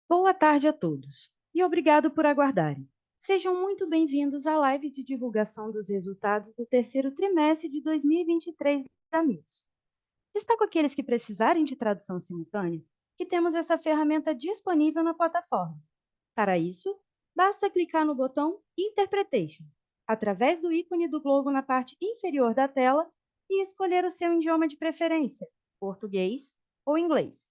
Boa tarde a todos e obrigado por aguardarem. Sejam muito bem-vindos à live de divulgação dos resultados do terceiro trimestre de 2023 da Mills. Destaco aqueles que precisarem de tradução simultânea, que temos essa ferramenta disponível na plataforma. Para isso, basta clicar no botão Interpretation, através do ícone do globo na parte inferior da tela e escolher o seu idioma de preferência, português ou inglês.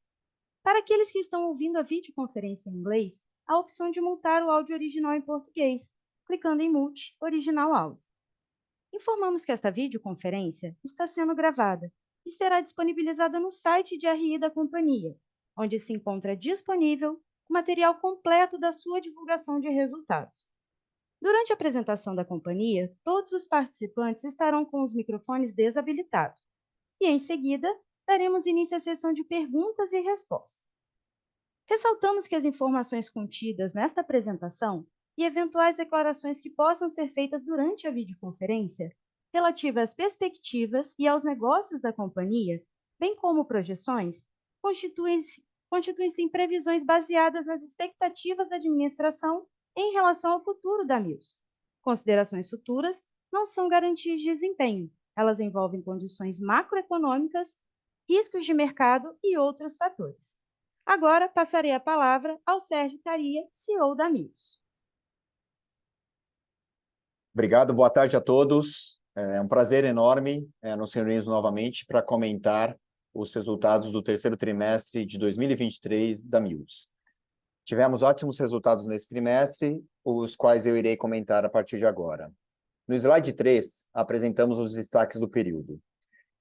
Para aqueles que estão ouvindo a videoconferência em inglês, há a opção de mutar o áudio original em português, clicando em Mute Original Áudio. Informamos que esta videoconferência está sendo gravada e será disponibilizada no site de RI da companhia, onde se encontra disponível o material completo da sua divulgação de resultados. Durante a apresentação da companhia, todos os participantes estarão com os microfones desabilitados e, em seguida, daremos início à sessão de perguntas e respostas. Ressaltamos que as informações contidas nesta apresentação e eventuais declarações que possam ser feitas durante a videoconferência, relativas às perspectivas e aos negócios da companhia, bem como projeções, constituem-se em previsões baseadas nas expectativas da administração em relação ao futuro da Mills. Considerações futuras não são garantias de desempenho, elas envolvem condições macroeconômicas, riscos de mercado e outros fatores. Agora passarei a palavra ao Sérgio Caria, CEO da Mills. Obrigado, boa tarde a todos. É um prazer enorme nos reunirmos novamente para comentar os resultados do terceiro trimestre de 2023 da Mills. Tivemos ótimos resultados nesse trimestre, os quais eu irei comentar a partir de agora. No slide 3, apresentamos os destaques do período.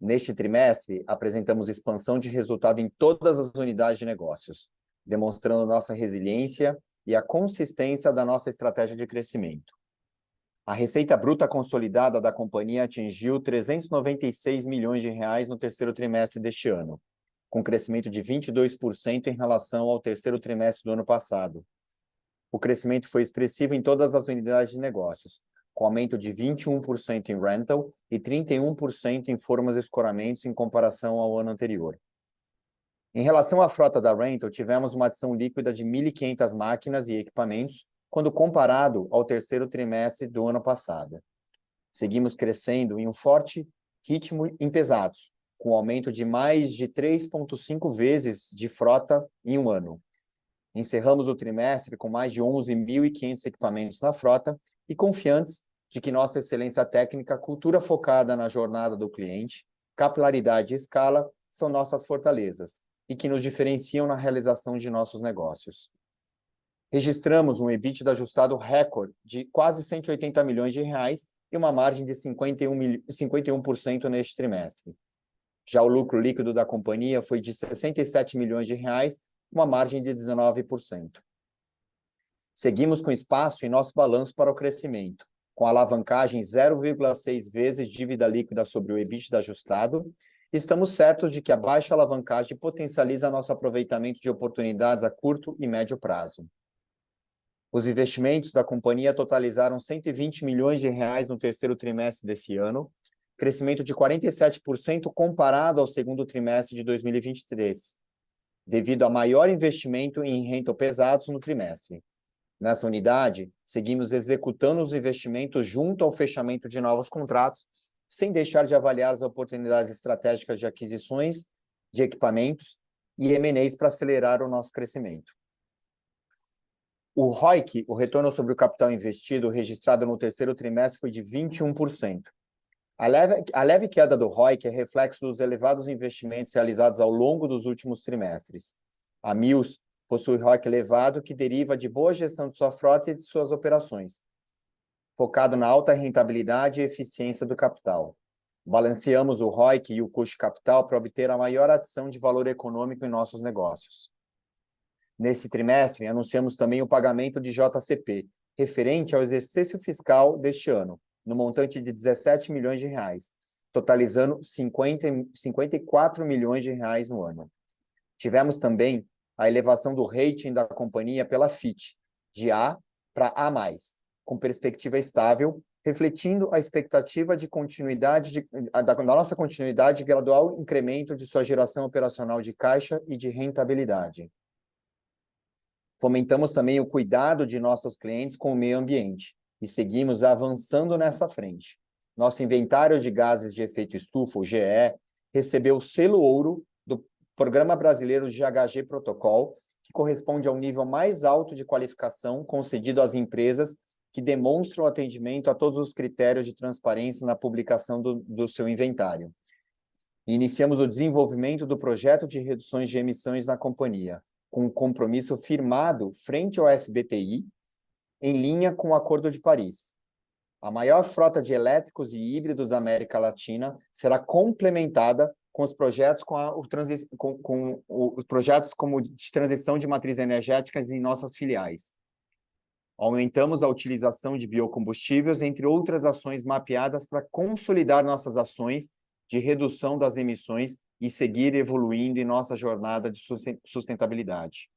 Neste trimestre, apresentamos expansão de resultado em todas as unidades de negócios, demonstrando nossa resiliência e a consistência da nossa estratégia de crescimento. A receita bruta consolidada da companhia atingiu 396 milhões de reais no terceiro trimestre deste ano, com crescimento de 22% em relação ao terceiro trimestre do ano passado. O crescimento foi expressivo em todas as unidades de negócios, com aumento de 21% em rental e 31% em formas e escoramentos em comparação ao ano anterior. Em relação à frota da rental, tivemos uma adição líquida de 1.500 máquinas e equipamentos, quando comparado ao terceiro trimestre do ano passado. Seguimos crescendo em um forte ritmo em pesados, com aumento de mais de 3,5 vezes de frota em um ano. Encerramos o trimestre com mais de 11.500 equipamentos na frota e confiantes de que nossa excelência técnica, cultura focada na jornada do cliente, capilaridade e escala são nossas fortalezas e que nos diferenciam na realização de nossos negócios. Registramos um EBITDA ajustado recorde de quase 180 milhões de reais e uma margem de 51% neste trimestre. Já o lucro líquido da companhia foi de 67 milhões de reais, uma margem de 19%. Seguimos com espaço em nosso balanço para o crescimento, com alavancagem 0,6 vezes dívida líquida sobre o EBITDA ajustado. Estamos certos de que a baixa alavancagem potencializa nosso aproveitamento de oportunidades a curto e médio prazo. Os investimentos da companhia totalizaram 120 milhões de reais no terceiro trimestre desse ano, crescimento de 47% comparado ao segundo trimestre de 2023, devido a maior investimento em rental pesados no trimestre. Nessa unidade, seguimos executando os investimentos junto ao fechamento de novos contratos, sem deixar de avaliar as oportunidades estratégicas de aquisições de equipamentos e M&As para acelerar o nosso crescimento. O ROIC, o retorno sobre o capital investido, registrado no terceiro trimestre foi de 21%. A leve queda do ROIC é reflexo dos elevados investimentos realizados ao longo dos últimos trimestres. A Mills possui ROIC elevado que deriva de boa gestão de sua frota e de suas operações, focado na alta rentabilidade e eficiência do capital. Balanceamos o ROIC e o custo de capital para obter a maior adição de valor econômico em nossos negócios. Nesse trimestre, anunciamos também o pagamento de JCP, referente ao exercício fiscal deste ano, no montante de 17 milhões de reais, totalizando 54 milhões de reais no ano. Tivemos também a elevação do rating da companhia pela Fitch, de A para A+, com perspectiva estável, refletindo a expectativa de continuidade da nossa continuidade e gradual incremento de sua geração operacional de caixa e de rentabilidade. Fomentamos também o cuidado de nossos clientes com o meio ambiente e seguimos avançando nessa frente. Nosso inventário de gases de efeito estufa, o GE, recebeu o selo ouro do Programa Brasileiro de GHG Protocol, que corresponde ao nível mais alto de qualificação concedido às empresas que demonstram atendimento a todos os critérios de transparência na publicação do seu inventário. Iniciamos o desenvolvimento do projeto de reduções de emissões na companhia, com um compromisso firmado frente ao SBTi, em linha com o Acordo de Paris. A maior frota de elétricos e híbridos da América Latina será complementada com os projetos os projetos como de transição de matrizes energéticas em nossas filiais. Aumentamos a utilização de biocombustíveis, entre outras ações mapeadas para consolidar nossas ações de redução das emissões e seguir evoluindo em nossa jornada de sustentabilidade.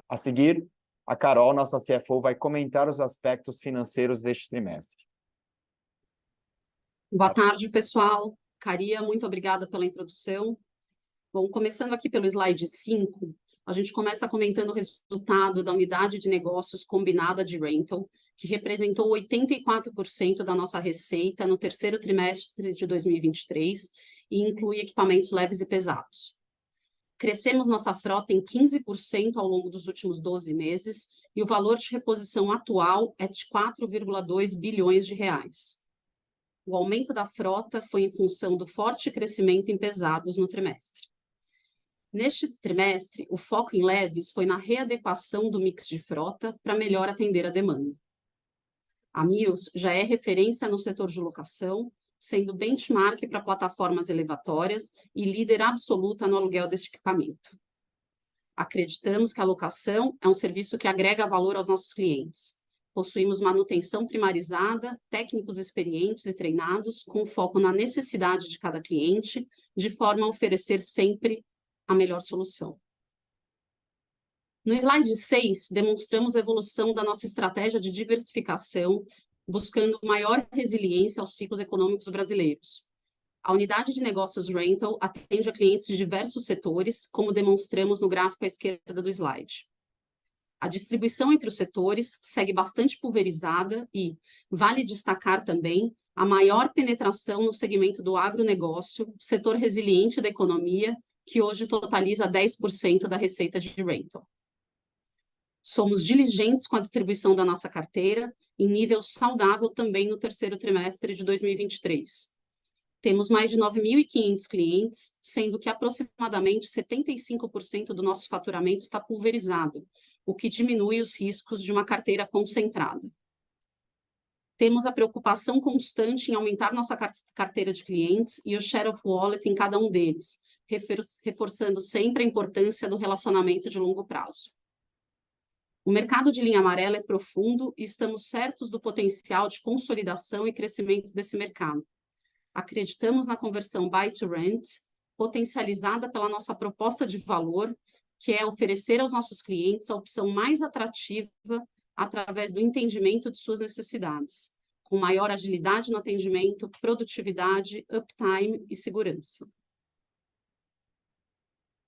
A seguir, a Carol, nossa CFO, vai comentar os aspectos financeiros deste trimestre. Boa tarde, pessoal. Caria, muito obrigada pela introdução. Bom, começando aqui pelo slide 5, a gente começa comentando o resultado da unidade de negócios combinada de rental, que representou 84% da nossa receita no terceiro trimestre de 2023 e inclui equipamentos leves e pesados. Crescemos nossa frota em 15% ao longo dos últimos 12 meses e o valor de reposição atual é de 4,2 bilhões de reais. O aumento da frota foi em função do forte crescimento em pesados no trimestre. Neste trimestre, o foco em leves foi na readequação do mix de frota para melhor atender a demanda. A Mills já é referência no setor de locação, sendo benchmark para plataformas elevatórias e líder absoluta no aluguel deste equipamento. Acreditamos que a locação é um serviço que agrega valor aos nossos clientes. Possuímos manutenção primarizada, técnicos experientes e treinados, com foco na necessidade de cada cliente, de forma a oferecer sempre a melhor solução. No slide 6, demonstramos a evolução da nossa estratégia de diversificação, buscando maior resiliência aos ciclos econômicos brasileiros. A unidade de negócios rental atende a clientes de diversos setores, como demonstramos no gráfico à esquerda do slide. A distribuição entre os setores segue bastante pulverizada e, vale destacar também, a maior penetração no segmento do agronegócio, setor resiliente da economia, que hoje totaliza 10% da receita de rental. Somos diligentes com a distribuição da nossa carteira, em nível saudável também no terceiro trimestre de 2023. Temos mais de 9.500 clientes, sendo que aproximadamente 75% do nosso faturamento está pulverizado, o que diminui os riscos de uma carteira concentrada. Temos a preocupação constante em aumentar nossa carteira de clientes e o share of wallet em cada um deles, reforçando sempre a importância do relacionamento de longo prazo. O mercado de linha amarela é profundo e estamos certos do potencial de consolidação e crescimento desse mercado. Acreditamos na conversão buy to rent, potencializada pela nossa proposta de valor, que é oferecer aos nossos clientes a opção mais atrativa através do entendimento de suas necessidades, com maior agilidade no atendimento, produtividade, uptime e segurança.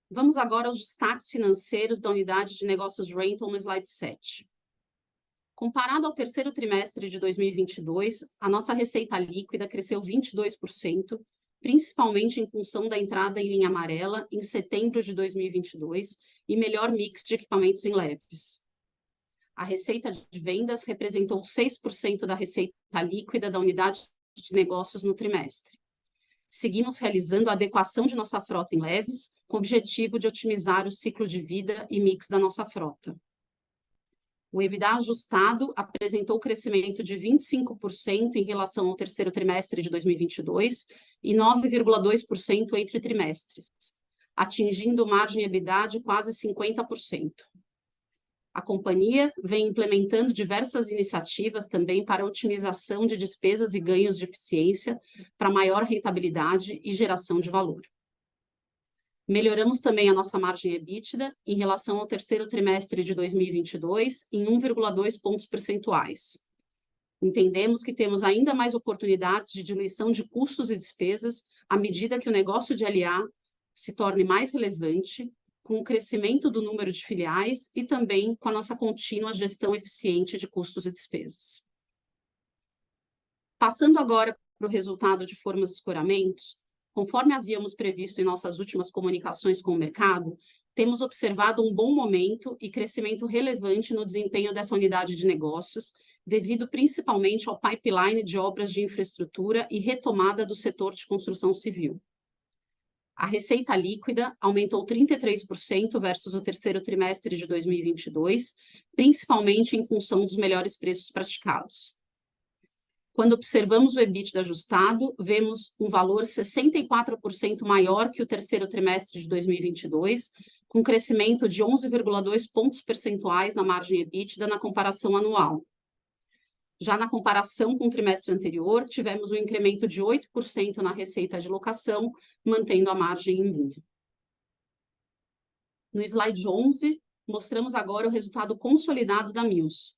Vamos agora aos destaques financeiros da unidade de negócios rental no slide 7. Comparado ao terceiro trimestre de 2022, a nossa receita líquida cresceu 22%, principalmente em função da entrada em linha amarela em setembro de 2022 e melhor mix de equipamentos em leves. A receita de vendas representou 6% da receita líquida da unidade de negócios no trimestre. Seguimos realizando a adequação de nossa frota em leves, com o objetivo de otimizar o ciclo de vida e mix da nossa frota. O EBITDA ajustado apresentou crescimento de 25% em relação ao terceiro trimestre de 2022 e 9,2% entre trimestres, atingindo margem EBITDA de quase 50%. A companhia vem implementando diversas iniciativas também para otimização de despesas e ganhos de eficiência para maior rentabilidade e geração de valor. Melhoramos também a nossa margem EBITDA em relação ao terceiro trimestre de 2022 em 1,2 pontos percentuais. Entendemos que temos ainda mais oportunidades de diluição de custos e despesas à medida que o negócio de LA se torne mais relevante, com o crescimento do número de filiais e também com a nossa contínua gestão eficiente de custos e despesas. Passando agora para o resultado de formas e escoramentos, conforme havíamos previsto em nossas últimas comunicações com o mercado, temos observado um bom momento e crescimento relevante no desempenho dessa unidade de negócios, devido principalmente ao pipeline de obras de infraestrutura e retomada do setor de construção civil. A receita líquida aumentou 33% versus o terceiro trimestre de 2022, principalmente em função dos melhores preços praticados. Quando observamos o EBITDA ajustado, vemos um valor 64% maior que o terceiro trimestre de 2022, com crescimento de 11,2 pontos percentuais na margem EBITDA na comparação anual. Já na comparação com o trimestre anterior, tivemos um incremento de 8% na receita de locação, mantendo a margem em linha. No slide 11, mostramos agora o resultado consolidado da Mills.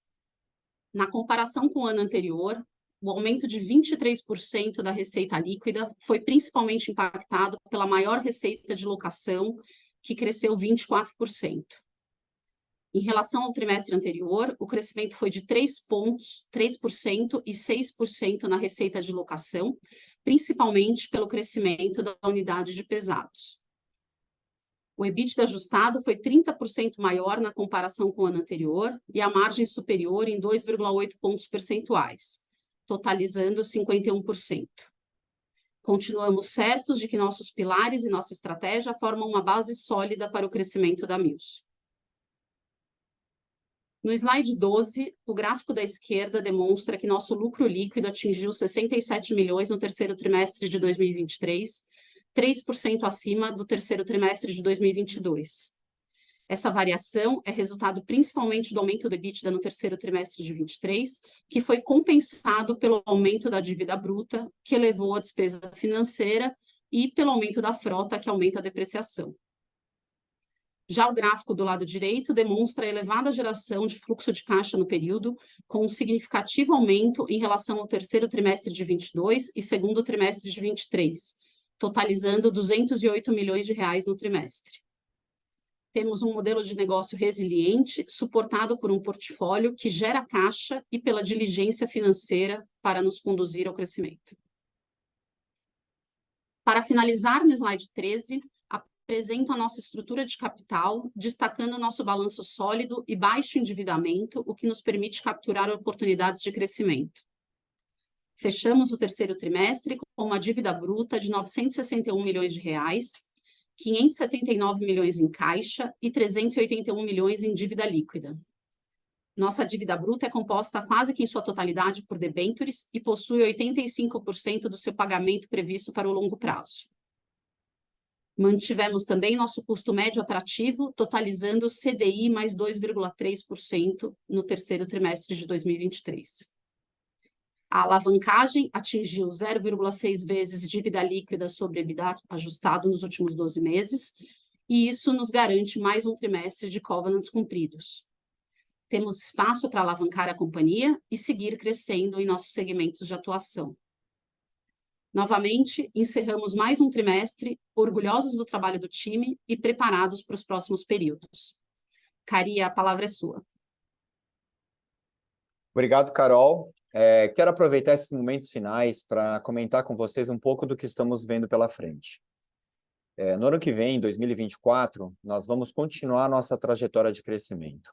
Na comparação com o ano anterior, o aumento de 23% da receita líquida foi principalmente impactado pela maior receita de locação, que cresceu 24%. Em relação ao trimestre anterior, o crescimento foi de 3% e 6% na receita de locação, principalmente pelo crescimento da unidade de pesados. O EBITDA ajustado foi 30% maior na comparação com o ano anterior e a margem superior em 2,8 pontos percentuais, totalizando 51%. Continuamos certos de que nossos pilares e nossa estratégia formam uma base sólida para o crescimento da Mills. No slide 12, o gráfico da esquerda demonstra que nosso lucro líquido atingiu 67 milhões no terceiro trimestre de 2023, 3% acima do terceiro trimestre de 2022. Essa variação é resultado principalmente do aumento do EBITDA no terceiro trimestre de 2023, que foi compensado pelo aumento da dívida bruta, que elevou a despesa financeira, e pelo aumento da frota, que aumenta a depreciação. Já o gráfico do lado direito demonstra a elevada geração de fluxo de caixa no período, com um significativo aumento em relação ao terceiro trimestre de 2022 e segundo trimestre de 2023, totalizando 208 milhões de reais no trimestre. Temos um modelo de negócio resiliente, suportado por um portfólio que gera caixa e pela diligência financeira para nos conduzir ao crescimento. Para finalizar, no slide 13, apresento a nossa estrutura de capital, destacando o nosso balanço sólido e baixo endividamento, o que nos permite capturar oportunidades de crescimento. Fechamos o terceiro trimestre com uma dívida bruta de 961 milhões de reais, 579 milhões em caixa e 381 milhões em dívida líquida. Nossa dívida bruta é composta quase que em sua totalidade por debêntures e possui 85% do seu pagamento previsto para o longo prazo. Mantivemos também nosso custo médio atrativo, totalizando CDI mais 2,3% no terceiro trimestre de 2023. A alavancagem atingiu 0,6 vezes dívida líquida sobre EBITDA ajustado nos últimos 12 meses, e isso nos garante mais um trimestre de covenants cumpridos. Temos espaço para alavancar a companhia e seguir crescendo em nossos segmentos de atuação. Novamente, encerramos mais um trimestre, orgulhosos do trabalho do time e preparados para os próximos períodos. Caria, a palavra é sua. Obrigado, Carol. Quero aproveitar esses momentos finais para comentar com vocês um pouco do que estamos vendo pela frente. No ano que vem, em 2024, nós vamos continuar nossa trajetória de crescimento.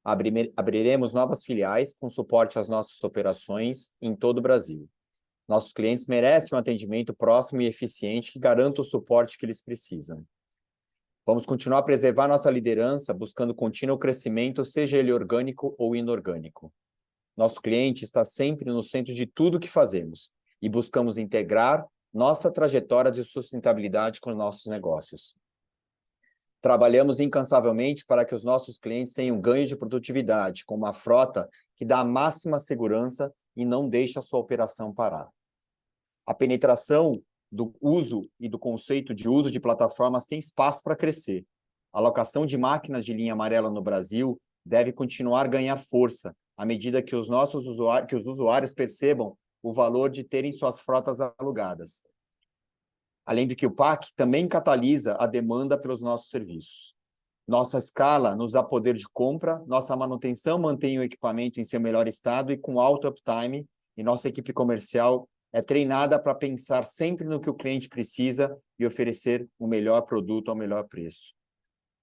Abriremos novas filiais com suporte às nossas operações em todo o Brasil. Nossos clientes merecem um atendimento próximo e eficiente que garanta o suporte que eles precisam. Vamos continuar a preservar nossa liderança, buscando contínuo crescimento, seja ele orgânico ou inorgânico. Nosso cliente está sempre no centro de tudo o que fazemos e buscamos integrar nossa trajetória de sustentabilidade com os nossos negócios. Trabalhamos incansavelmente para que os nossos clientes tenham ganho de produtividade, com uma frota que dá a máxima segurança e não deixa a sua operação parar. A penetração do uso e do conceito de uso de plataformas tem espaço para crescer. A alocação de máquinas de linha amarela no Brasil deve continuar a ganhar força, à medida que os usuários percebam o valor de terem suas frotas alugadas. Além do que o PAC também catalisa a demanda pelos nossos serviços. Nossa escala nos dá poder de compra, nossa manutenção mantém o equipamento em seu melhor estado e com alto uptime, e nossa equipe comercial é treinada para pensar sempre no que o cliente precisa e oferecer o melhor produto ao melhor preço.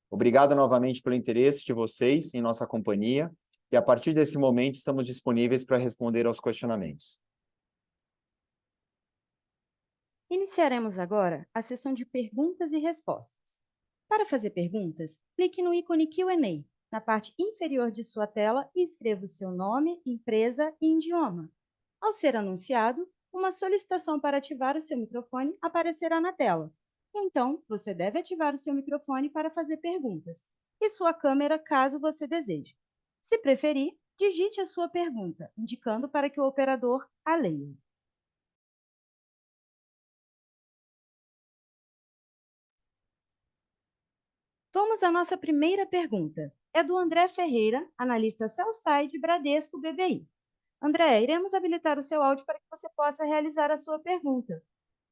Obrigado novamente pelo interesse de vocês em nossa companhia, e a partir desse momento estamos disponíveis para responder aos questionamentos. Iniciaremos agora a sessão de perguntas e respostas. Para fazer perguntas, clique no ícone Q&A na parte inferior de sua tela e escreva o seu nome, empresa e idioma. Ao ser anunciado, uma solicitação para ativar o seu microfone aparecerá na tela. Então, você deve ativar o seu microfone para fazer perguntas e sua câmera caso você deseje. Se preferir, digite a sua pergunta, indicando para que o operador a leia. Vamos à nossa primeira pergunta. É do André Ferreira, analista Sell-Side Bradesco BBI. André, iremos habilitar o seu áudio para que você possa realizar a sua pergunta.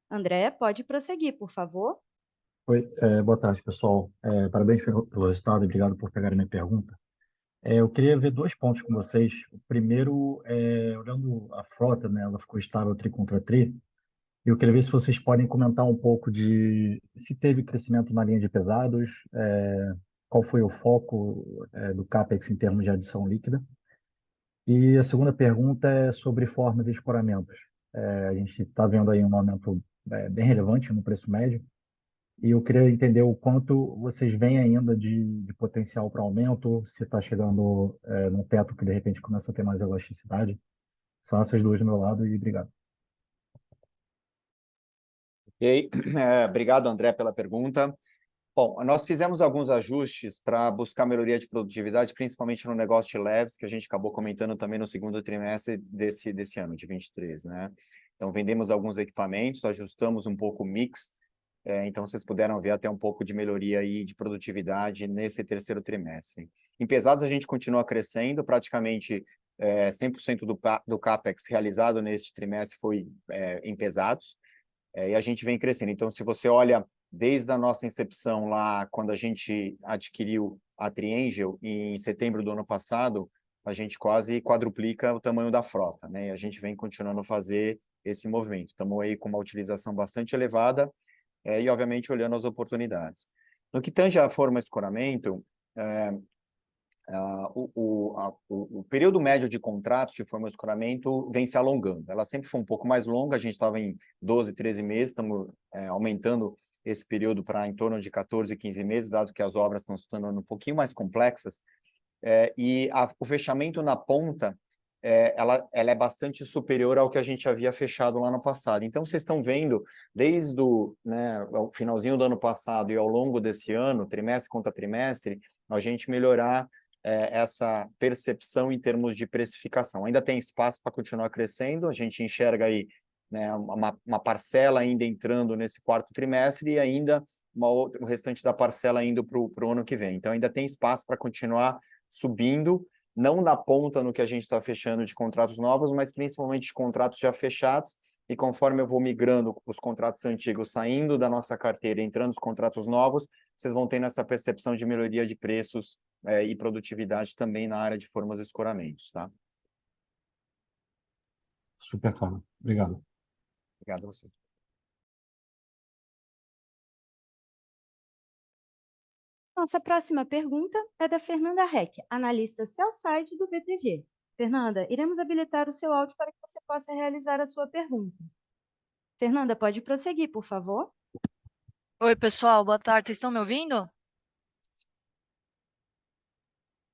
André, pode prosseguir, por favor. Oi, boa tarde, pessoal. Parabéns pelo resultado e obrigado por pegarem minha pergunta. Eu queria ver dois pontos com vocês. O primeiro, olhando a frota, né, ela ficou estável tri contra tri, e eu queria ver se vocês podem comentar um pouco de se teve crescimento na linha de pesados, qual foi o foco, do CAPEX em termos de adição líquida. E a segunda pergunta é sobre formas e escoramentos. A gente está vendo aí um aumento bem relevante no preço médio. E eu queria entender o quanto vocês veem ainda de potencial para aumento, se está chegando num teto que de repente começa a ter mais elasticidade. São essas duas do meu lado e obrigado. E aí, obrigado, André, pela pergunta. Bom, nós fizemos alguns ajustes para buscar melhoria de produtividade, principalmente no negócio de leves, que a gente acabou comentando também no segundo trimestre desse ano, de 23, né? Então, vendemos alguns equipamentos, ajustamos um pouco o mix, então vocês puderam ver até um pouco de melhoria aí de produtividade nesse terceiro trimestre. Em pesados, a gente continua crescendo, praticamente 100% do CAPEX realizado neste trimestre foi em pesados, e a gente vem crescendo. Então, se você olha desde a nossa incepção lá, quando a gente adquiriu a Triengel, em setembro do ano passado, a gente quase quadruplica o tamanho da frota, né? E a gente vem continuando a fazer esse movimento. Estamos aí com uma utilização bastante elevada, e, obviamente, olhando as oportunidades. No que tange a forma escoramento, o período médio de contratos de forma escoramento vem se alongando. Ela sempre foi um pouco mais longa, a gente estava em 12, 13 meses, estamos aumentando esse período para em torno de 14, 15 meses, dado que as obras estão se tornando um pouquinho mais complexas, e o fechamento na ponta, ela é bastante superior ao que a gente havia fechado lá no passado. Então, vocês estão vendo, desde o finalzinho do ano passado e ao longo desse ano, trimestre contra trimestre, a gente melhorar essa percepção em termos de precificação. Ainda tem espaço para continuar crescendo, a gente enxerga aí, né, uma parcela ainda entrando nesse quarto trimestre e ainda o restante da parcela indo para o ano que vem. Então, ainda tem espaço para continuar subindo, não na ponta no que a gente está fechando de contratos novos, mas principalmente de contratos já fechados, e conforme eu vou migrando os contratos antigos, saindo da nossa carteira, entrando os contratos novos, vocês vão tendo essa percepção de melhoria de preços e produtividade também na área de formas e escoramentos, tá? Super claro. Obrigado. Obrigado a você. Nossa próxima pergunta é da Fernanda Heck, analista Sell-Side do BTG. Fernanda, iremos habilitar o seu áudio para que você possa realizar a sua pergunta. Fernanda, pode prosseguir, por favor? Oi, pessoal, boa tarde. Vocês estão me ouvindo?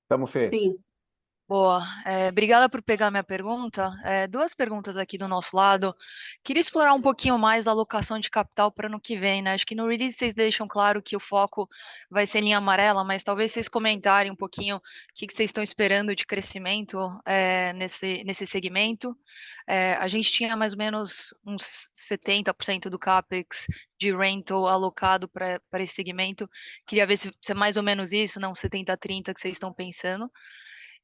Estamos, Fê. Sim. Boa. Obrigada por pegar minha pergunta. Duas perguntas aqui do nosso lado. Queria explorar um pouquinho mais a alocação de capital para ano que vem, né? Acho que no release vocês deixam claro que o foco vai ser linha amarela, mas talvez vocês comentarem um pouquinho o que vocês estão esperando de crescimento nesse segmento. A gente tinha mais ou menos uns 70% do CAPEX de rental alocado para esse segmento. Queria ver se é mais ou menos isso, não 70-30 que vocês estão pensando.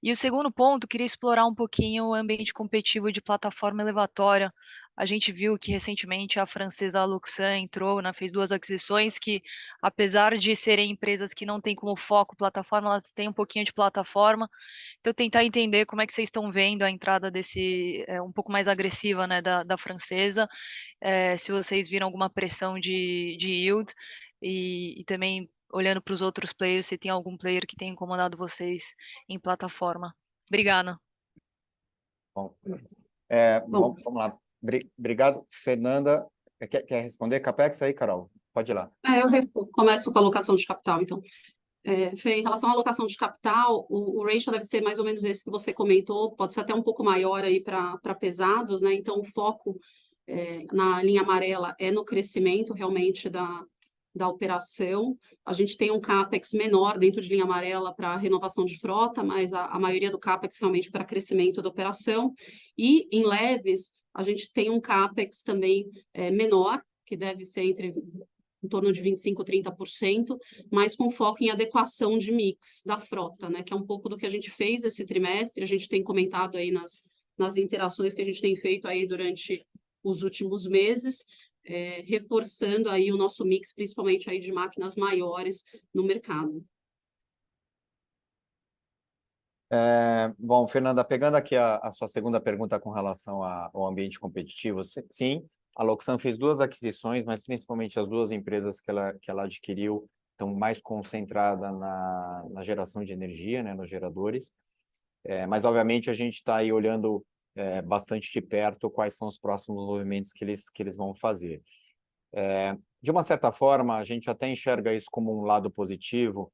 E o segundo ponto, queria explorar um pouquinho o ambiente competitivo de plataforma elevatória. A gente viu que recentemente a francesa Luxan entrou, né, fez 2 aquisições que, apesar de serem empresas que não têm como foco plataforma, elas têm um pouquinho de plataforma. Então, tentar entender como é que vocês estão vendo a entrada desse, um pouco mais agressiva, né, da francesa, se vocês viram alguma pressão de yield, e também olhando para os outros players, se tem algum player que tenha incomodado vocês em plataforma. Obrigada. Bom, Bom, vamos lá. Obrigado, Fernanda. Quer responder Capex aí, Carol? Pode ir lá. começo com a alocação de capital, então. Fê, em relação à alocação de capital, o ratio deve ser mais ou menos esse que você comentou, pode ser até um pouco maior aí para pesados, né? Então, o foco na linha amarela é no crescimento realmente da operação. A gente tem um CAPEX menor dentro de linha amarela para renovação de frota, mas a maioria do CAPEX realmente para crescimento da operação. E em leves, a gente tem um CAPEX também menor, que deve ser em torno de 25%, 30%, mas com foco em adequação de mix da frota, né? Que é um pouco do que a gente fez esse trimestre, a gente tem comentado aí nas interações que a gente tem feito aí durante os últimos meses, reforçando aí o nosso mix, principalmente aí de máquinas maiores no mercado. Bom, Fernanda, pegando aqui a sua segunda pergunta com relação ao ambiente competitivo, sim, a Loxan fez 2 aquisições, mas principalmente as 2 empresas que ela adquiriu estão mais concentradas na geração de energia, né, nos geradores. Mas, obviamente, a gente está aí olhando bastante de perto quais são os próximos movimentos que eles vão fazer. De uma certa forma, a gente até enxerga isso como um lado positivo,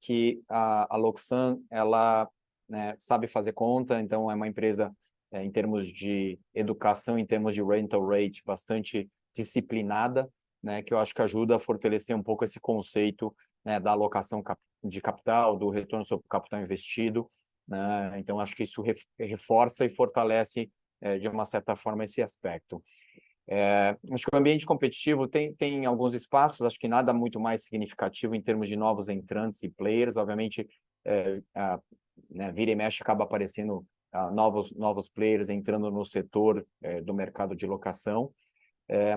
que a Loxan, ela, né, sabe fazer conta, então é uma empresa, em termos de educação, em termos de rental rate, bastante disciplinada, né, que eu acho que ajuda a fortalecer um pouco esse conceito, né, da alocação de capital, do retorno sobre o capital investido, né, então acho que isso reforça e fortalece, de uma certa forma, esse aspecto. Acho que o ambiente competitivo tem alguns espaços, acho que nada muito mais significativo em termos de novos entrantes e players, obviamente, né, vira e mexe acaba aparecendo novos players entrando no setor do mercado de locação,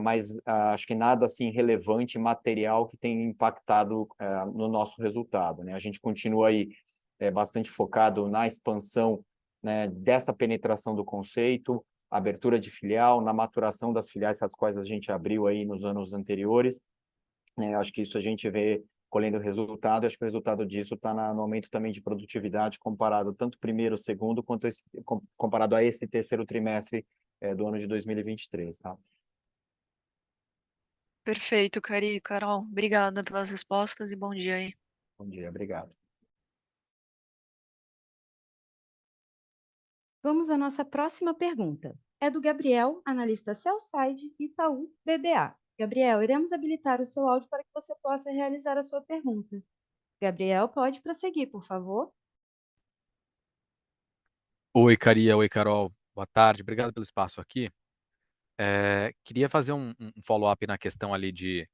mas acho que nada assim relevante, material, que tenha impactado no nosso resultado, né? A gente continua aí bastante focado na expansão, né, dessa penetração do conceito, abertura de filial, na maturação das filiais, as quais a gente abriu aí nos anos anteriores. Acho que isso a gente vê colhendo resultado, acho que o resultado disso está no aumento também de produtividade comparado tanto primeiro, segundo, quanto comparado a esse terceiro trimestre do ano de 2023, tá? Perfeito, Cari, Carol. Obrigada pelas respostas e bom dia aí. Bom dia, obrigado. Vamos à nossa próxima pergunta. É do Gabriel, analista Sell-Side, Itaú BBA. Gabriel, iremos habilitar o seu áudio para que você possa realizar a sua pergunta. Gabriel, pode prosseguir, por favor. Oi, Caria. Oi, Carol. Boa tarde. Obrigado pelo espaço aqui. Queria fazer um follow-up na questão ali de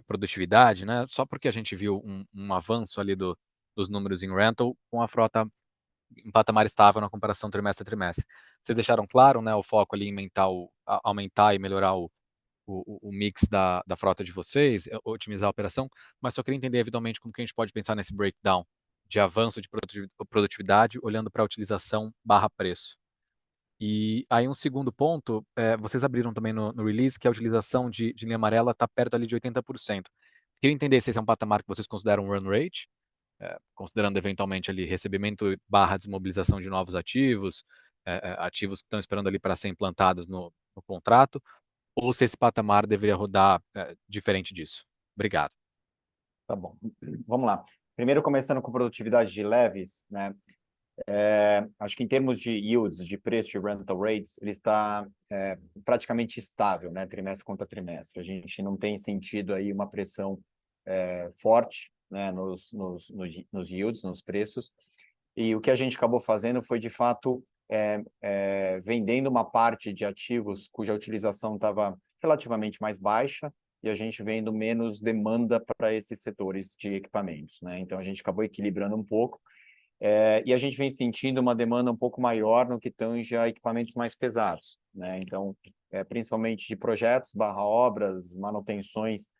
produtividade, né? Só porque a gente viu um avanço ali dos números em rental com a frota em patamar estável na comparação trimestre a trimestre. Vocês deixaram claro, né, o foco ali em aumentar e melhorar o mix da frota de vocês, otimizar a operação, mas só queria entender eventualmente como que a gente pode pensar nesse breakdown de avanço de produtividade olhando para a utilização barra preço. E aí um segundo ponto, vocês abriram também no release que a utilização de linha amarela está perto ali de 80%. Queria entender se esse é um patamar que vocês consideram run rate, considerando eventualmente ali recebimento barra desmobilização de novos ativos, ativos que estão esperando ali para ser implantados no contrato, ou se esse patamar deveria rodar diferente disso. Obrigado. Tá bom. Vamos lá. Primeiro, começando com produtividade de leves, né? Acho que em termos de yields, de preço de rental rates, ele está praticamente estável, né? Trimestre contra trimestre. A gente não tem sentido aí uma pressão forte, né? Nos yields, nos preços. E o que a gente acabou fazendo foi, de fato, vendendo uma parte de ativos cuja utilização estava relativamente mais baixa, e a gente vendo menos demanda para esses setores de equipamentos, né? Então, a gente acabou equilibrando um pouco. E a gente vem sentindo uma demanda um pouco maior no que tange a equipamentos mais pesados, né? Então, principalmente de projetos, obras, manutenções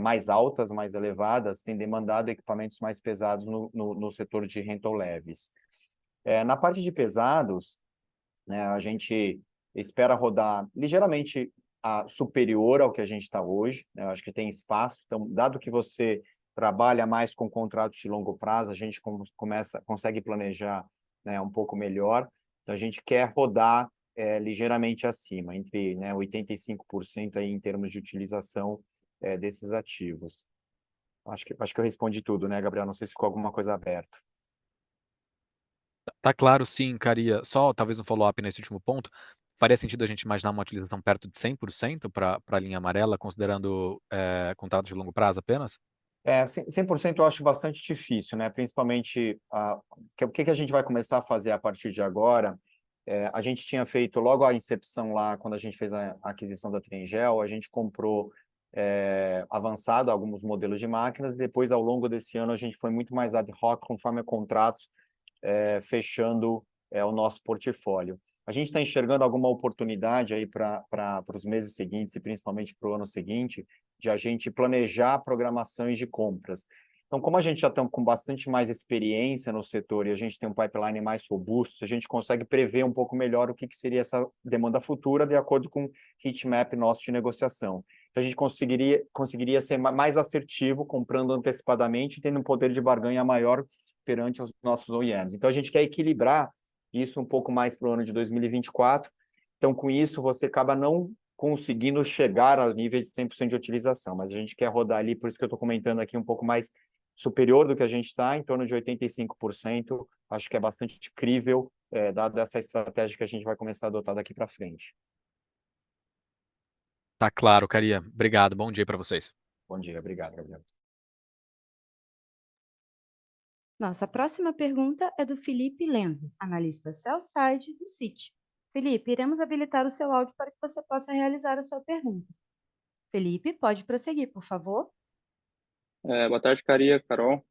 mais altas, mais elevadas, tem demandado equipamentos mais pesados no setor de rental leves. Na parte de pesados, né, a gente espera rodar ligeiramente superior ao que a gente está hoje, né? Eu acho que tem espaço. Então, dado que você trabalha mais com contratos de longo prazo, a gente consegue planejar, né, um pouco melhor. Então, a gente quer rodar ligeiramente acima, entre, né, 85% aí em termos de utilização desses ativos. Acho que eu respondi tudo, né, Gabriel? Não sei se ficou alguma coisa aberta. Tá claro, sim, Caria. Só talvez um follow-up nesse último ponto. Faria sentido a gente imaginar uma utilização perto de 100% para a linha amarela, considerando contratos de longo prazo apenas? 100% eu acho bastante difícil, né? Principalmente, o que a gente vai começar a fazer a partir de agora? A gente tinha feito logo a incepção lá, quando a gente fez a aquisição da Triengel, a gente comprou avançado alguns modelos de máquinas, e depois, ao longo desse ano, a gente foi muito mais ad hoc, conforme contratos, fechando o nosso portfólio. A gente está enxergando alguma oportunidade aí para os meses seguintes e principalmente para o ano seguinte, de a gente planejar programações de compras. Então, como a gente já está com bastante mais experiência no setor e a gente tem um pipeline mais robusto, a gente consegue prever um pouco melhor o que seria essa demanda futura de acordo com o heatmap nosso de negociação. Então, a gente conseguiria ser mais assertivo, comprando antecipadamente e tendo um poder de barganha maior perante os nossos OEMs. Então, a gente quer equilibrar isso um pouco mais para o ano de 2024. Então, com isso, você acaba não conseguindo chegar ao nível de 100% de utilização, mas a gente quer rodar ali, por isso que eu estou comentando aqui um pouco mais superior do que a gente está, em torno de 85%, acho que é bastante crível, dada essa estratégia que a gente vai começar a adotar daqui para frente. Tá claro, Caria. Obrigado. Bom dia para vocês. Bom dia, obrigado, Gabriel. Nossa próxima pergunta é do Felipe Lenzo, analista sell-side do Citi. Felipe, iremos habilitar o seu áudio para que você possa realizar a sua pergunta. Felipe, pode prosseguir, por favor. Boa tarde, Caria, Carol.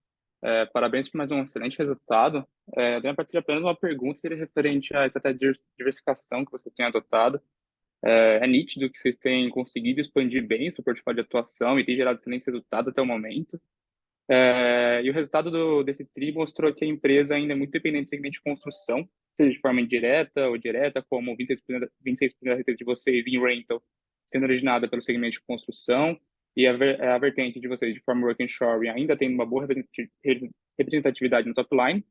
Parabéns por mais um excelente resultado. Da minha parte, apenas uma pergunta, seria referente à estratégia de diversificação que vocês têm adotado. É nítido que vocês têm conseguido expandir bem o seu portfólio de atuação e tem gerado excelentes resultados até o momento. E o resultado desse TRI mostrou que a empresa ainda é muito dependente do segmento de construção, seja de forma indireta ou direta, como 26% da receita de vocês em rental sendo originada pelo segmento de construção, e a vertente de vocês de forma work and shoring ainda tem uma boa representatividade no top line.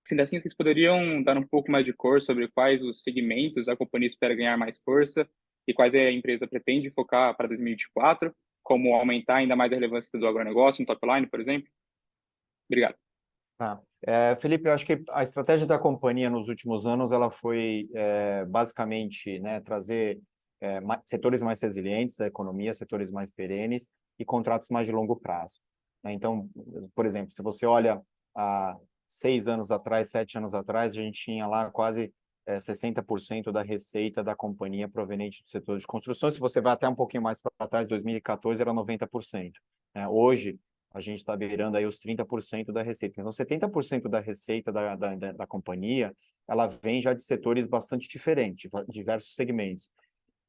Sendo assim, vocês poderiam dar um pouco mais de cor sobre quais os segmentos a companhia espera ganhar mais força e quais a empresa pretende focar para 2024, como aumentar ainda mais a relevância do agronegócio no top line, por exemplo? Obrigado. Felipe, eu acho que a estratégia da companhia nos últimos anos ela foi basicamente, né, trazer setores mais resilientes da economia, setores mais perenes e contratos mais de longo prazo, né? Então, por exemplo, se você olha há 6 anos atrás, 7 anos atrás, a gente tinha lá quase 60% da receita da companhia proveniente do setor de construção. Se você vai até um pouquinho mais para trás, 2014 era 90%. Hoje, a gente está beirando aí os 30% da receita. Então, 70% da receita da companhia, ela vem já de setores bastante diferentes, diversos segmentos.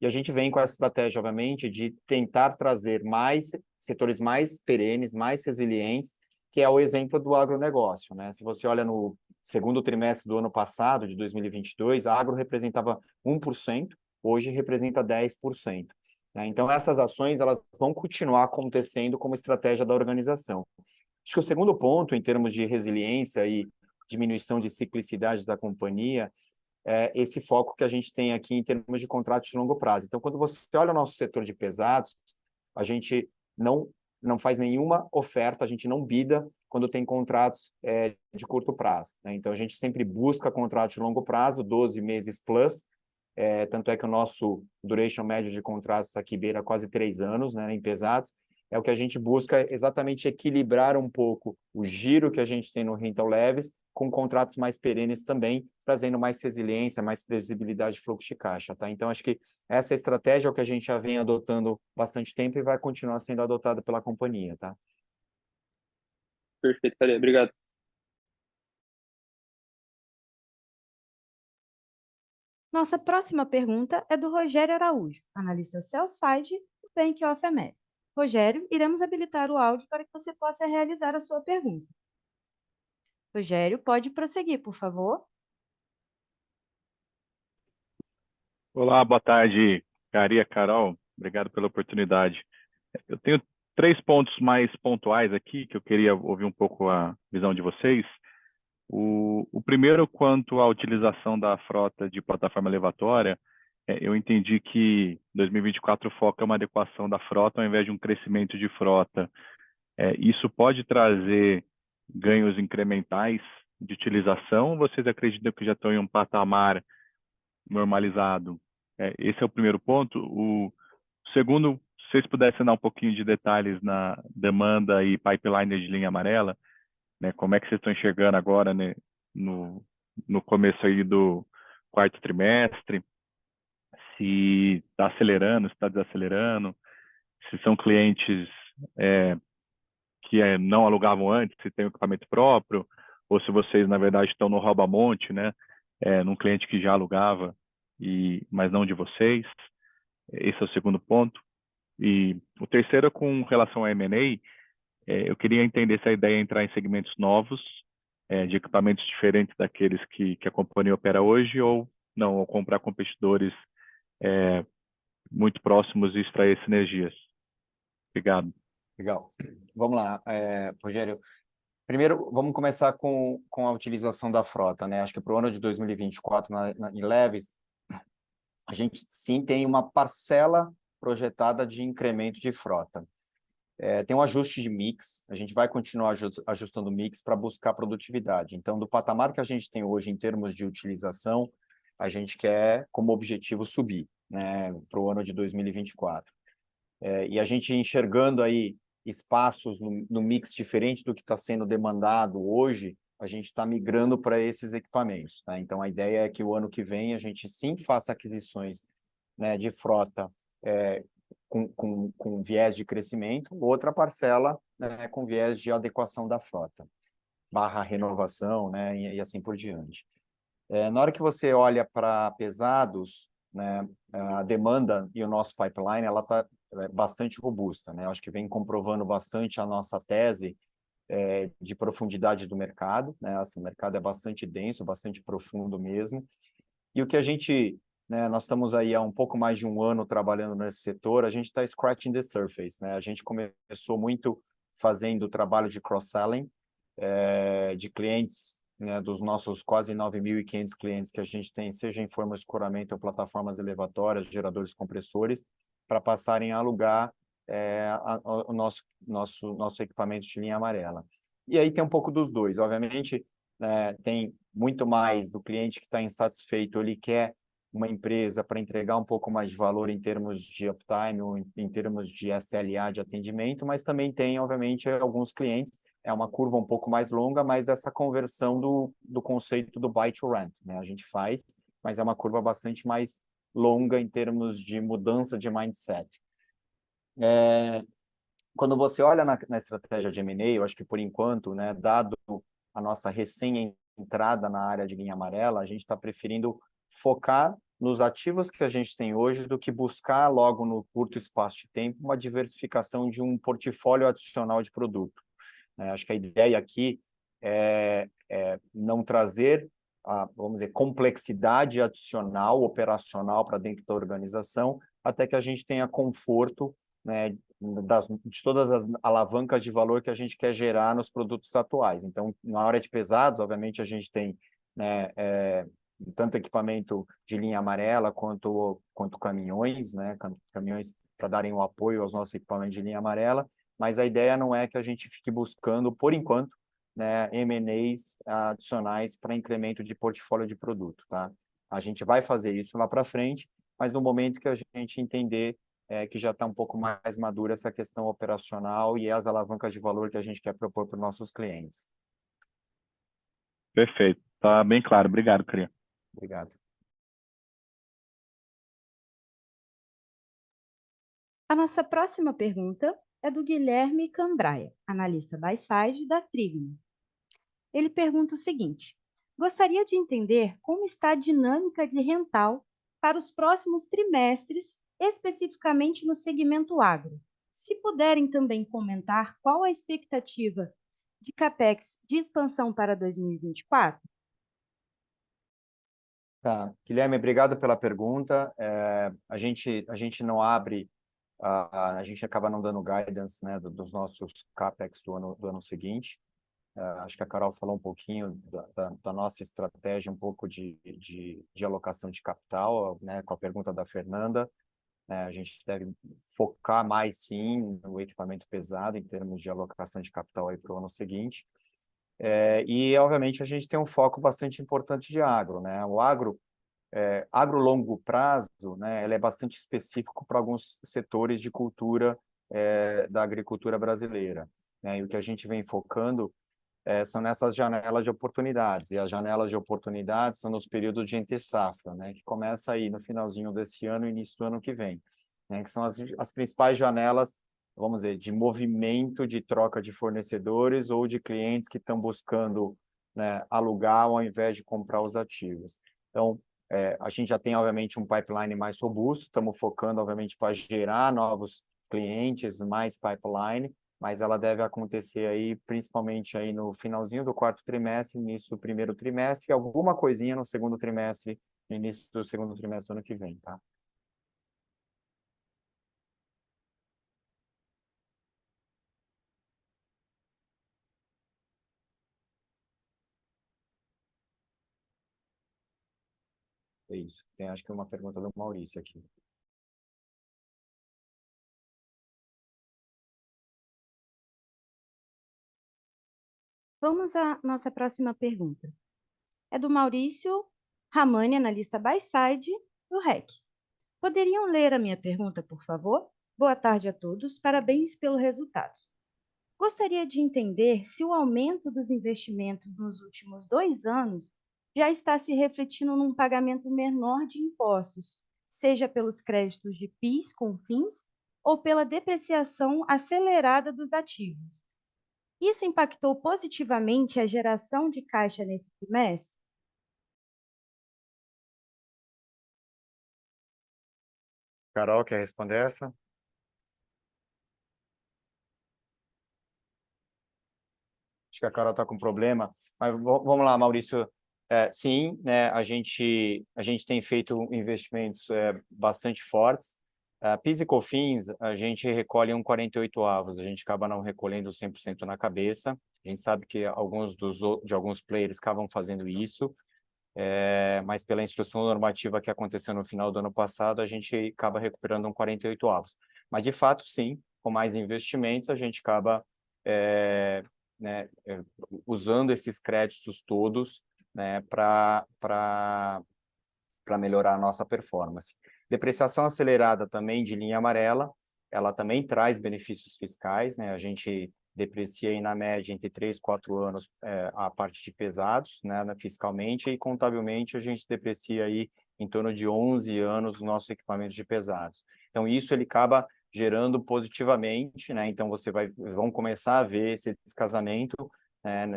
E a gente vem com essa estratégia, obviamente, de tentar trazer mais setores mais perenes, mais resilientes, que é o exemplo do agronegócio, né? Se você olha no segundo trimestre do ano passado, de 2022, a agro representava 1%, hoje representa 10%. Né? Então, essas ações elas vão continuar acontecendo como estratégia da organização. Acho que o segundo ponto, em termos de resiliência e diminuição de ciclicidade da companhia, é esse foco que a gente tem aqui em termos de contratos de longo prazo. Então, quando você olha o nosso setor de pesados, a gente não faz nenhuma oferta, a gente não bida quando tem contratos de curto prazo, né? Então, a gente sempre busca contratos de longo prazo, 12 meses plus, tanto é que o nosso duration médio de contratos aqui beira quase 3 anos, né, em pesados. É o que a gente busca exatamente equilibrar um pouco o giro que a gente tem no rental leves com contratos mais perenes também, trazendo mais resiliência, mais previsibilidade de fluxo de caixa, tá? Então, acho que essa estratégia é o que a gente já vem adotando bastante tempo e vai continuar sendo adotada pela companhia, tá? Perfeito, Caria. Obrigado. Nossa próxima pergunta é do Rogério Araújo, analista sell-side do Bank of America. Rogério, iremos habilitar o áudio para que você possa realizar a sua pergunta. Rogério, pode prosseguir, por favor. Olá, boa tarde, Caria, Carol. Obrigado pela oportunidade. Eu tenho 3 pontos mais pontuais aqui que eu queria ouvir um pouco a visão de vocês. O primeiro, quanto à utilização da frota de plataforma elevatória, eu entendi que 2024 o foco é uma adequação da frota ao invés de um crescimento de frota. Isso pode trazer ganhos incrementais de utilização? Ou vocês acreditam que já estão em um patamar normalizado? Esse é o primeiro ponto. O segundo, se vocês pudessem dar um pouquinho de detalhes na demanda e pipeline de linha amarela, né, como é que vocês estão enxergando agora, né, no começo aí do quarto trimestre, se está acelerando, se está desacelerando, se são clientes que não alugavam antes, se tem um equipamento próprio, ou se vocês, na verdade, estão no rouba-monte, né, num cliente que já alugava, mas não de vocês. Esse é o segundo ponto. E o terceiro é com relação a M&A. Eu queria entender se a ideia é entrar em segmentos novos, de equipamentos diferentes daqueles que a companhia opera hoje, ou não, ou comprar competidores muito próximos e extrair sinergias. Obrigado. Legal. Vamos lá, Rogério. Primeiro, vamos começar com a utilização da frota, né? Acho que para o ano de 2024, em leves, a gente sim tem uma parcela projetada de incremento de frota. Tem um ajuste de mix, a gente vai continuar ajustando o mix para buscar produtividade. Então, do patamar que a gente tem hoje em termos de utilização, a gente quer como objetivo subir, né, para o ano de 2024. E a gente enxergando aí espaços no mix diferente do que está sendo demandado hoje, a gente está migrando para esses equipamentos, tá? Então, a ideia é que o ano que vem a gente sim faça aquisições, né, de frota com viés de crescimento, outra parcela, né, com viés de adequação da frota, / renovação, né, e assim por diante. Na hora que você olha para pesados, né, a demanda e o nosso pipeline, ela está bastante robusta, né? Acho que vem comprovando bastante a nossa tese de profundidade do mercado, né? Assim, o mercado é bastante denso, bastante profundo mesmo. E o que a gente, né, nós estamos aí há um pouco mais de um ano trabalhando nesse setor, a gente está scratching the surface, né? A gente começou muito fazendo trabalho de cross-selling, de clientes, né, dos nossos quase 9.500 clientes que a gente tem, seja em forma de escoramento ou plataformas elevatórias, geradores compressores, para passarem a alugar o nosso equipamento de linha amarela. E aí tem um pouco dos dois. Obviamente, tem muito mais do cliente que está insatisfeito, ele quer uma empresa para entregar um pouco mais de valor em termos de uptime ou em termos de SLA de atendimento, mas também tem, obviamente, alguns clientes, uma curva um pouco mais longa, mas dessa conversão do conceito do buy to rent, né? A gente faz, mas é uma curva bastante mais longa em termos de mudança de mindset. Quando você olha na estratégia de M&A, eu acho que por enquanto, né, dado a nossa recém-entrada na área de linha amarela, a gente está preferindo focar nos ativos que a gente tem hoje do que buscar logo no curto espaço de tempo uma diversificação de um portfólio adicional de produto. Acho que a ideia aqui é não trazer vamos dizer, complexidade adicional, operacional para dentro da organização, até que a gente tenha conforto, né, de todas as alavancas de valor que a gente quer gerar nos produtos atuais. Então, na área de pesados, obviamente, a gente tem, né, tanto equipamento de linha amarela quanto caminhões, né, caminhões para darem o apoio aos nossos equipamentos de linha amarela, mas a ideia não é que a gente fique buscando, por enquanto, né, M&As adicionais para incremento de portfólio de produto, tá? A gente vai fazer isso lá para frente, mas no momento que a gente entender que já está um pouco mais madura essa questão operacional e as alavancas de valor que a gente quer propor para os nossos clientes. Perfeito. Tá bem claro. Obrigado, Caria. Obrigado. A nossa próxima pergunta é do Guilherme Cambraia, analista buy-side da Trigno. Ele pergunta o seguinte: Gostaria de entender como está a dinâmica de rental para os próximos trimestres, especificamente no segmento agro. Se puderem também comentar qual a expectativa de CAPEX de expansão para 2024? Tá. Guilherme, obrigado pela pergunta. A gente não abre, a gente acaba não dando guidance, né, dos nossos CAPEX do ano seguinte. Acho que a Carol falou um pouquinho da nossa estratégia, um pouco de alocação de capital, né, com a pergunta da Fernanda. A gente deve focar mais, sim, no equipamento pesado, em termos de alocação de capital para o ano seguinte. E, obviamente, a gente tem um foco bastante importante de agro, né? O agro longo prazo, né, ele é bastante específico para alguns setores de cultura da agricultura brasileira, né? E o que a gente vem focando são nessas janelas de oportunidades, e as janelas de oportunidades são nos períodos de entre-safra, né, que começa aí no finalzinho desse ano e início do ano que vem, né, que são as principais janelas, vamos dizer, de movimento de troca de fornecedores ou de clientes que estão buscando, né, alugar ao invés de comprar os ativos. Então, a gente já tem, obviamente, um pipeline mais robusto, estamos focando, obviamente, para gerar novos clientes, mais pipeline, mas ela deve acontecer aí, principalmente aí no finalzinho do quarto trimestre, início do primeiro trimestre, e alguma coisinha no segundo trimestre, no início do segundo trimestre do ano que vem, tá? É isso. Tem, acho que uma pergunta do Maurício aqui. Vamos à nossa próxima pergunta. É do Maurício Ramani, analista buy-side do REC. Poderiam ler a minha pergunta, por favor? Boa tarde a todos, parabéns pelo resultado. Gostaria de entender se o aumento dos investimentos nos últimos 2 anos já está se refletindo num pagamento menor de impostos, seja pelos créditos de PIS, COFINS, ou pela depreciação acelerada dos ativos. Isso impactou positivamente a geração de caixa nesse trimestre? Carol, quer responder essa? Acho que a Carol está com problema, mas vamos lá, Maurício. Sim, né, a gente tem feito investimentos bastante fortes. PIS e COFINS, a gente recolhe 1,48avos, a gente acaba não recolhendo 100% na cabeça. A gente sabe que de alguns players acabam fazendo isso, mas pela instrução normativa que aconteceu no final do ano passado, a gente acaba recuperando 1,48avos. Mas, de fato, sim, com mais investimentos, a gente acaba né, usando esses créditos todos, né, para melhorar a nossa performance. Depreciação acelerada também de linha amarela, ela também traz benefícios fiscais, né? A gente deprecia aí, na média entre 3 e 4 anos a parte de pesados, né, fiscalmente, e contabilmente a gente deprecia aí em torno de 11 anos o nosso equipamento de pesados. Então, isso ele acaba gerando positivamente, né? Então, vão começar a ver esse descasamento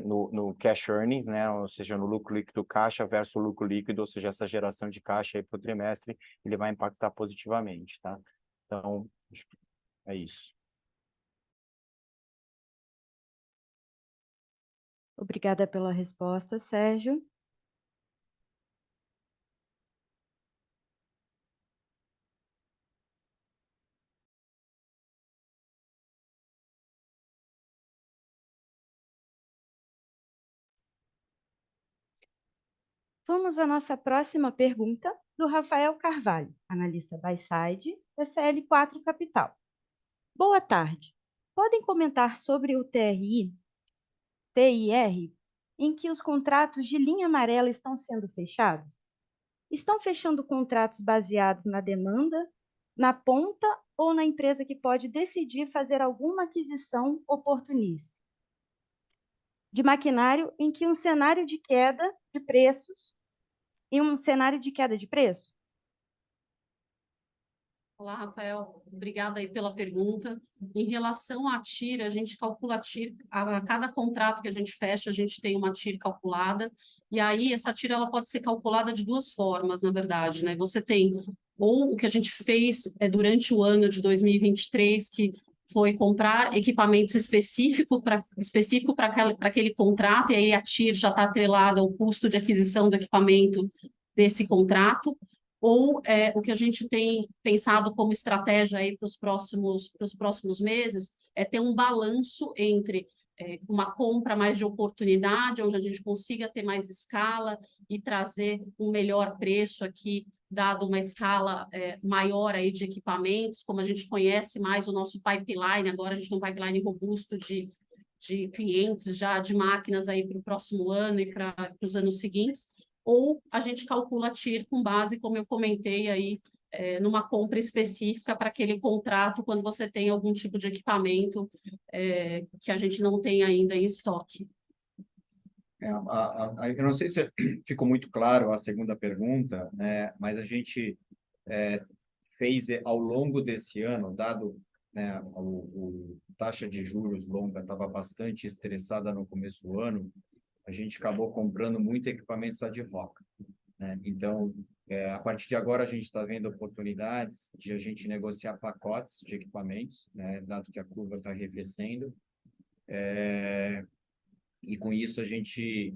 no cash earnings, né? Ou seja, no lucro líquido caixa versus lucro líquido, ou seja, essa geração de caixa aí para o trimestre, ele vai impactar positivamente, tá? Então, acho que é isso. Obrigada pela resposta, Sérgio. Vamos à nossa próxima pergunta, do Rafael Carvalho, analista buy-side, SL4 Capital. Boa tarde. Podem comentar sobre o TIR, em que os contratos de linha amarela estão sendo fechados? Estão fechando contratos baseados na demanda, na ponta ou na empresa que pode decidir fazer alguma aquisição oportunista de maquinário em que um cenário de queda de preços Olá, Rafael. Obrigada aí pela pergunta. Em relação à TIR, a gente calcula a TIR, a cada contrato que a gente fecha, a gente tem uma TIR calculada, e aí essa TIR ela pode ser calculada de duas formas, na verdade, né? Você tem ou o que a gente fez durante o ano de 2023, que foi comprar equipamentos específico para aquele contrato, e aí a TIR já está atrelada ao custo de aquisição do equipamento desse contrato, ou o que a gente tem pensado como estratégia aí para os próximos meses é ter um balanço entre uma compra mais de oportunidade, onde a gente consiga ter mais escala e trazer um melhor preço aqui, dado uma escala maior aí de equipamentos, como a gente conhece mais o nosso pipeline, agora a gente tem um pipeline robusto de clientes já, de máquinas aí para o próximo ano e para os anos seguintes, ou a gente calcula a TIR com base, como eu comentei aí, numa compra específica para aquele contrato, quando você tem algum tipo de equipamento que a gente não tem ainda em estoque. Eu não sei se ficou muito claro a segunda pergunta, né, mas a gente fez ao longo desse ano, dado né, taxa de juros longa estava bastante estressada no começo do ano, a gente acabou comprando muito equipamentos ad hoc, né? Então, a partir de agora, a gente está vendo oportunidades de a gente negociar pacotes de equipamentos, né, dado que a curva está arrefecendo. E com isso a gente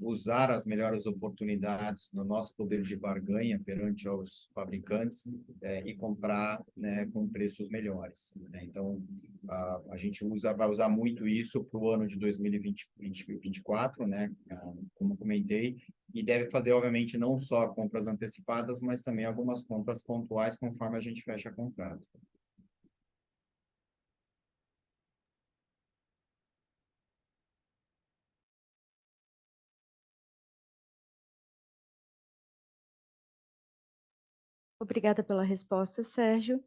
usar as melhores oportunidades no nosso poder de barganha perante aos fabricantes e comprar né, com preços melhores. Né? Então, a gente vai usar muito isso para o ano de 2024, né? Como comentei, e deve fazer, obviamente, não só compras antecipadas, mas também algumas compras pontuais conforme a gente fecha contrato. Obrigada pela resposta, Sérgio.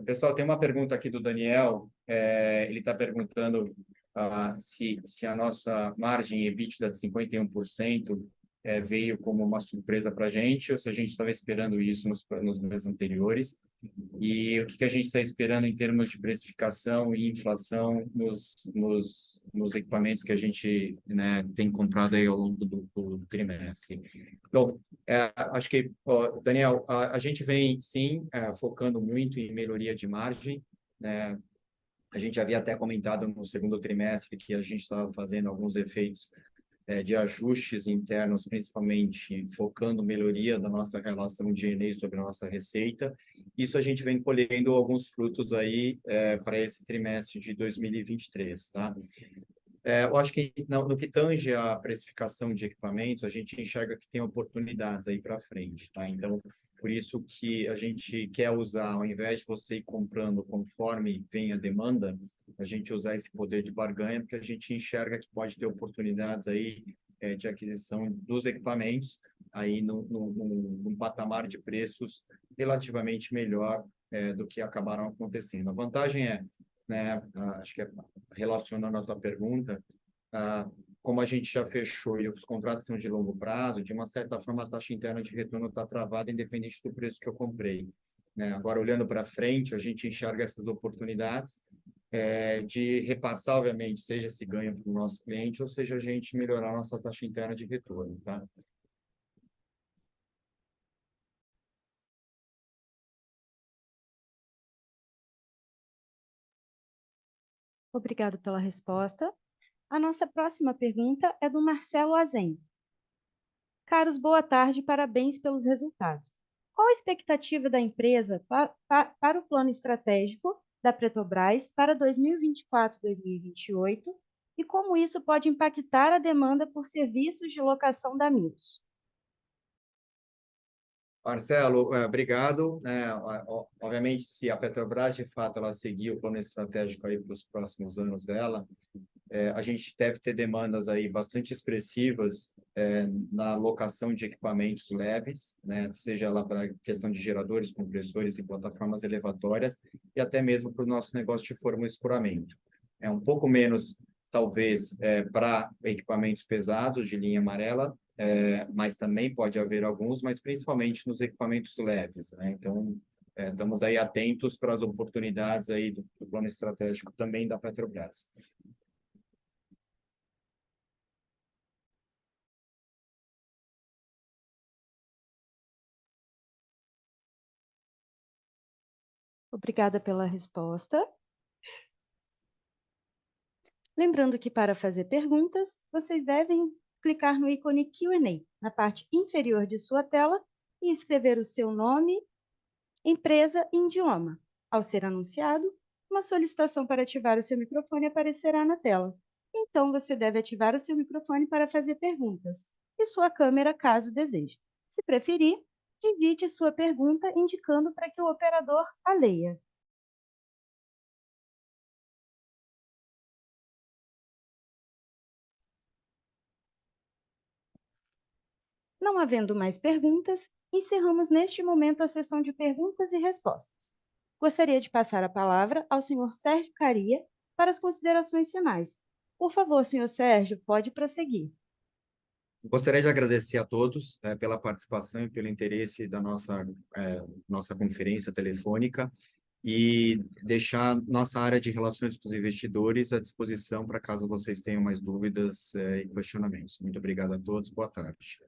Pessoal, tem uma pergunta aqui do Daniel. Ele está perguntando se a nossa margem EBITDA de 51% veio como uma surpresa para a gente ou se a gente estava esperando isso nos meses anteriores. E o que a gente está esperando em termos de precificação e inflação nos equipamentos que a gente né, tem comprado aí ao longo do trimestre. Então, acho que, Daniel, a gente vem, sim, focando muito em melhoria de margem, né? A gente havia até comentado no segundo trimestre que a gente estava fazendo alguns efeitos de ajustes internos, principalmente focando melhoria da nossa relação de G&A sobre a nossa receita. Isso a gente vem colhendo alguns frutos aí para esse trimestre de 2023, tá? Eu acho que no que tange a precificação de equipamentos, a gente enxerga que tem oportunidades aí para frente, tá? Então, por isso que a gente quer usar, ao invés de você ir comprando conforme vem a demanda, a gente usar esse poder de barganha, porque a gente enxerga que pode ter oportunidades aí de aquisição dos equipamentos aí num patamar de preços relativamente melhor do que acabaram acontecendo. A vantagem né, acho que relacionando a tua pergunta, como a gente já fechou e os contratos são de longo prazo, de uma certa forma a taxa interna de retorno está travada independente do preço que eu comprei. Né? Agora, olhando para frente, a gente enxerga essas oportunidades de repassar, obviamente, seja esse ganho para o nosso cliente, ou seja, a gente melhorar a nossa taxa interna de retorno, tá? Obrigado pela resposta. A nossa próxima pergunta é do Marcelo Azen. Caros, boa tarde, parabéns pelos resultados. Qual a expectativa da empresa para o plano estratégico da Petrobras para 2024-2028 e como isso pode impactar a demanda por serviços de locação da Mills? Marcelo, obrigado. Obviamente, se a Petrobras, de fato, ela seguir o plano estratégico aí para os próximos anos dela, a gente deve ter demandas aí bastante expressivas na locação de equipamentos leves, né? Seja ela para questão de geradores, compressores e plataformas elevatórias, e até mesmo para o nosso negócio de forma e escoramento. É um pouco menos, talvez, para equipamentos pesados de linha amarela, mas também pode haver alguns, mas principalmente nos equipamentos leves, né? Então, estamos aí atentos para as oportunidades aí do plano estratégico também da Petrobras. Obrigada pela resposta. Lembrando que para fazer perguntas, vocês devem clicar no ícone Q&A na parte inferior de sua tela e escrever o seu nome, empresa e idioma. Ao ser anunciado, uma solicitação para ativar o seu microfone aparecerá na tela. Então, você deve ativar o seu microfone para fazer perguntas e sua câmera, caso deseje. Se preferir, digite sua pergunta indicando para que o operador a leia. Não havendo mais perguntas, encerramos neste momento a sessão de perguntas e respostas. Gostaria de passar a palavra ao senhor Sérgio Kariya para as considerações finais. Por favor, senhor Sérgio, pode prosseguir. Gostaria de agradecer a todos pela participação e pelo interesse da nossa conferência telefônica e deixar nossa área de relações com os investidores à disposição para caso vocês tenham mais dúvidas e questionamentos. Muito obrigado a todos. Boa tarde.